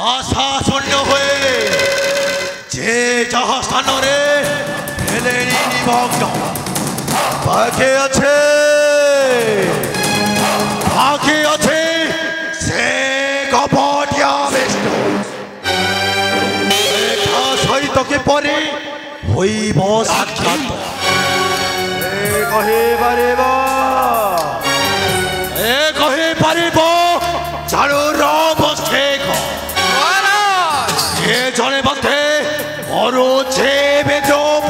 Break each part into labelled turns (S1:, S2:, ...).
S1: আশা শূন্য হয়ে যে যাহা স্থানরে হেলেনি নিমগ্ন বাকি আছে সে কপটিয়া বিষ্ণু সহিত কিপরি হইব সাক্ষাৎ কহিপারিব চারুর অবস্থেক যে জনে বন্ধে অরুচে বেদব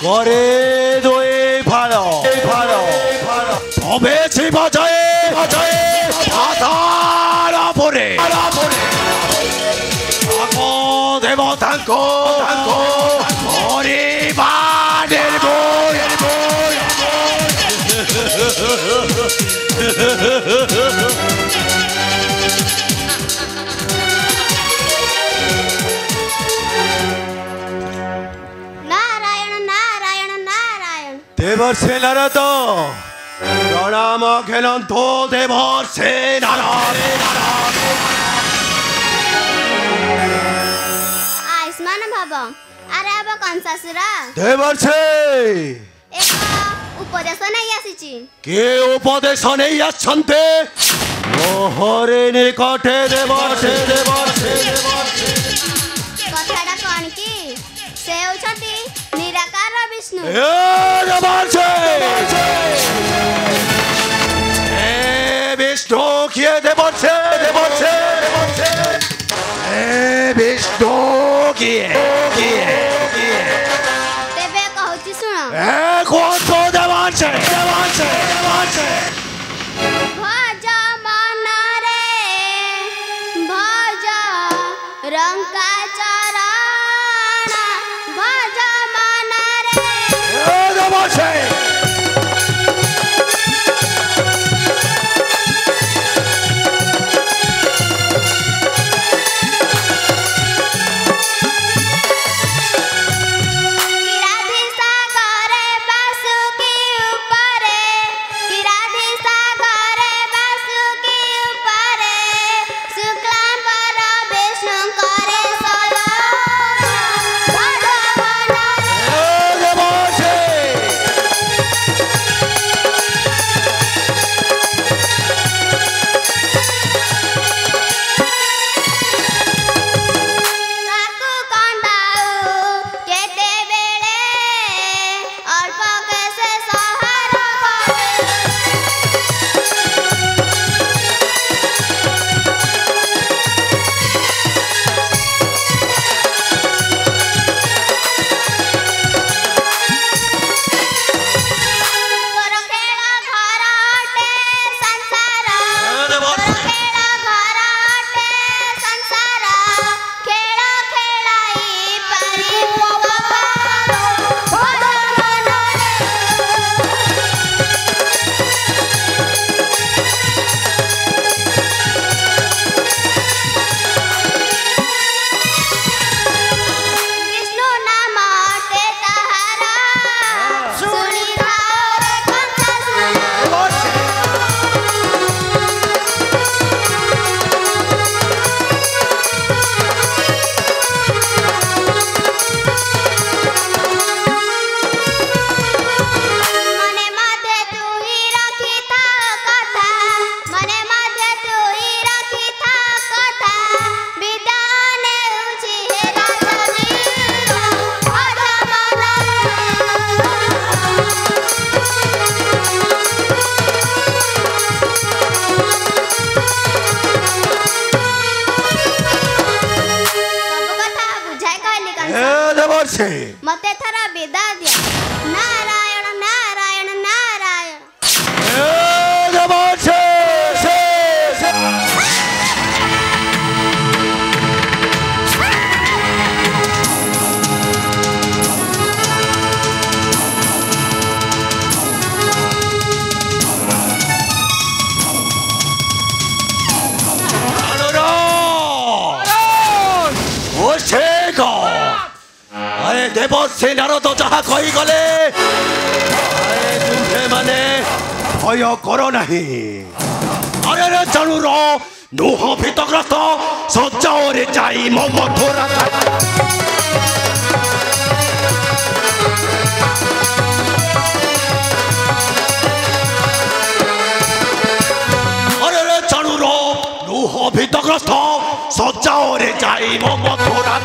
S1: করে দোয়ে ভালো তবে সে বাজায় আধারা পরে দেবতাঙ্ক পরিবারের বই দেবর্ষে নারদ প্রণাম খেলন্ত দেবর্ষে নারদ
S2: আয়ুষ্মান ভব আরে আব কংসাসুর
S1: দেবর্ষে
S2: এক উপদেশ নেই আসিছি
S1: কে উপদেশ নেই আসছন্তে মোহরে নিকটে দেবর্ষে
S2: কথাটা কোন কি সে হচ্ছন্তি নিরাকার বিষ্ণু
S1: বিষ্ণু কিয়ে দেবর্ষে বিষ্ণু কিয়ে
S2: তেবে কହୁছি শুন
S1: কত দেবর্ষে
S2: ভজ মনরে ভজ রঙ্কা চরণ ভজ মনরে
S1: দেবর্ষে
S2: কিরাধি সাগরে বাসুকি উপরে কিরাধি मते थरा विदा दिया नारायण नारायण नारायण
S1: देवांशे अरे देवसे नारद जहा कही गले तुम्हे माने भय कर नहीं अरे रे चाणूर नुह भीतग्रस्त सज्जाओरे जाई मो मथुरा अरे रे चाणूर नुह भीतग्रस्त सज्जाओरे जाई मो मथुरा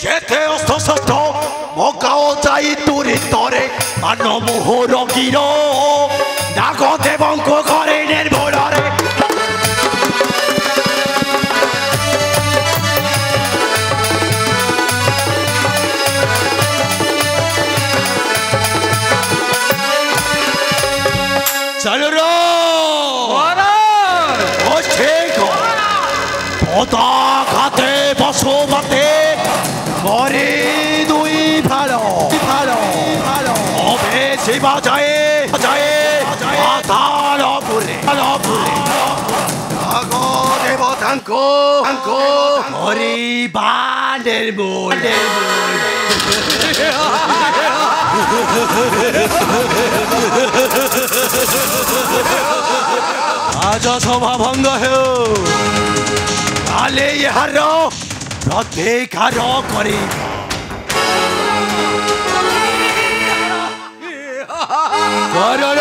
S1: जेते अस्त्र मगाओ जाई तुरी तरे मान मोहर गिर नाग देवंक घरे निर्भरे चलो रो पदा खाते बसो मते करे दुई भालो भालो भालो अबे शिवा जाए जाए आधार पुरे आगो देवतांको अंको हरि बांडेर बोल आज सभा भंग हो काले यार प्रत्येकार करी करो